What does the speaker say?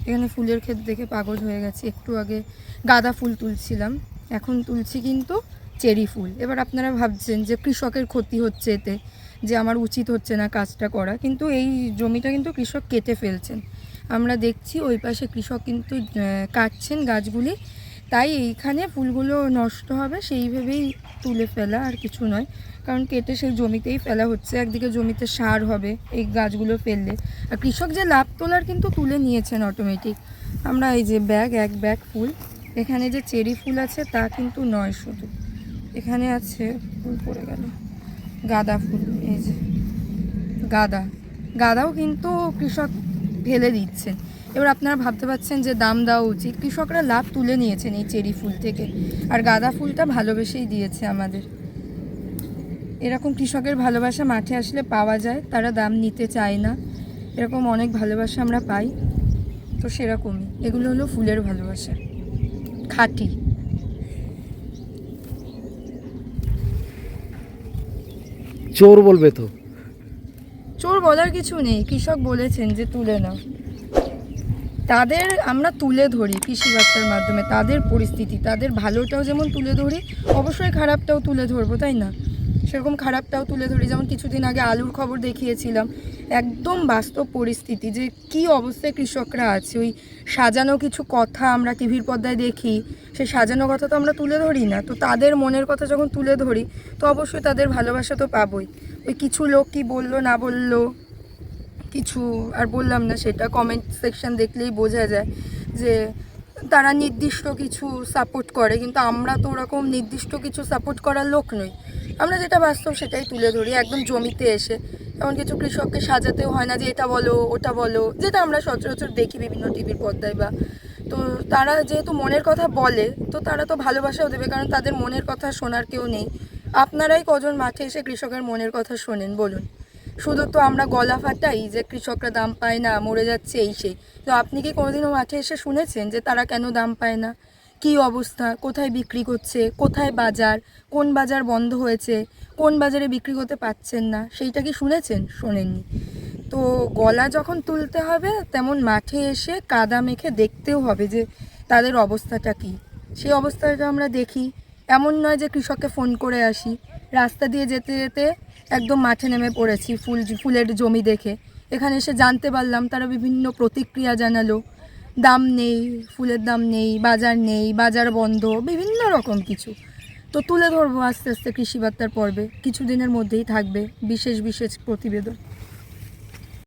এখানে ফুলের ক্ষেত দেখে পাগল হয়ে গেছে। একটু আগে গাঁদা ফুল তুলছিলাম, এখন তুলছি কিন্তু চেরি ফুল। এবার আপনারা ভাবছেন যে কৃষকের ক্ষতি হচ্ছে এতে, যে আমার উচিত হচ্ছে না কাজটা করা, কিন্তু এই জমিটা কিন্তু কৃষক কেটে ফেলছেন। আমরা দেখছি ওই পাশে কৃষক কিন্তু কাটছেন গাছগুলি, তাই এইখানে ফুলগুলো নষ্ট হবে সেই ভেবেই তুলে ফেলা, আর কিছু নয়। কারণ কেটে সেই জমিতেই ফেলা হচ্ছে, একদিকে জমিতে সার হবে এই গাছগুলো ফেললে। আর কৃষক যে লাভ তোলার কিন্তু তুলে নিয়েছেন অটোমেটিক। আমরা এই যে এক ব্যাগ ফুল, এখানে যে চেরি ফুল আছে তা কিন্তু নয়, শুধু এখানে আছে, ফুল পড়ে গেল, গাঁদা ফুল। এই যে গাঁদাও কিন্তু কৃষক ফেলে দিচ্ছেন। এবার আপনারা ভাবতে পারছেন যে দাম দেওয়া উচিত, কৃষকরা লাভ তুলে নিয়েছেন এই চেরি ফুল থেকে, আর গাঁদা ফুলটা ভালোবেসেই দিয়েছে আমাদের। এরকম কৃষকের ভালোবাসা মাঠে আসলে পাওয়া যায়, তারা দাম নিতে চায় না, এরকম অনেক ভালোবাসা আমরা পাই। তো সেরকমই এগুলো হলো ফুলের ভালোবাসা, খাঁটি। চোর বলবে তো? চোর বলার কিছু নেই, কৃষক বলেছেন যে তুলে নাও, তাদের আমরা তুলে ধরি কৃষি বার্তার মাধ্যমে, তাদের পরিস্থিতি, তাদের ভালোটাও যেমন তুলে ধরি, অবশ্যই খারাপটাও তুলে ধরবো, তাই না? সেরকম খারাপটাও তুলে ধরি। যেমন কিছুদিন আগে আলুর খবর দেখিয়েছিলাম, একদম বাস্তব পরিস্থিতি, যে কি অবস্থায় কৃষকরা আছে। ওই সাজানো কিছু কথা আমরা টিভির পর্দায় দেখি, সেই সাজানো কথা তো আমরা তুলে ধরি না। তো তাদের মনের কথা যখন তুলে ধরি, তো অবশ্যই তাদের ভালোবাসা তো পাবোই। ওই কিছু লোক কি বললো না বললো কিছু আর বললাম না, সেটা কমেন্ট সেকশন দেখলেই বোঝা যায় যে তারা নির্দিষ্ট কিছু সাপোর্ট করে, কিন্তু আমরা তো ওরকম নির্দিষ্ট কিছু সাপোর্ট করার লোক নই। আমরা যেটা বাস্তব সেটাই তুলে ধরি, একদম জমিতে এসে। এমন কিছু কৃষককে সাজাতেও হয় না যে এটা বলো ওটা বলো, যেটা আমরা সচরাচর দেখি বিভিন্ন টিভির পর্দায় বা। তো তারা যেহেতু মনের কথা বলে, তো তারা তো ভালোবাসাও দেবে, কারণ তাদের মনের কথা শোনার কেউ নেই। আপনারাই কজন মাঠে এসে কৃষকের মনের কথা শোনেন বলুন? শুধু তো আমরা গলা ফাটাই যে কৃষকরা দাম পায় না, মরে যাচ্ছে, এই সেই। তো আপনি কি কোনোদিনও মাঠে এসে শুনেছেন যে তারা কেন দাম পায় না, কী অবস্থা, কোথায় বিক্রি করছে, কোথায় বাজার, কোন বাজার বন্ধ হয়েছে, কোন বাজারে বিক্রি করতে পারছেন না, সেইটা কি শুনেছেন? শোনেননি। তো গলা যখন তুলতে হবে, তেমন মাঠে এসে কাদা মেখে দেখতেও হবে যে তাদের অবস্থাটা কী। সেই অবস্থাটা আমরা দেখি। এমন নয় যে কৃষককে ফোন করে আসি, রাস্তা দিয়ে যেতে যেতে একদম মাঠে নেমে পড়েছি ফুলের জমি দেখে। এখানে এসে জানতে পারলাম তারা বিভিন্ন প্রতিক্রিয়া জানালো, দাম নেই, ফুলের দাম নেই, বাজার বন্ধ, বিভিন্ন রকম কিছু। তো তুলে ধরবো আস্তে আস্তে কৃষি বার্তার পর্বে, কিছুদিনের মধ্যেই থাকবে বিশেষ বিশেষ প্রতিবেদন।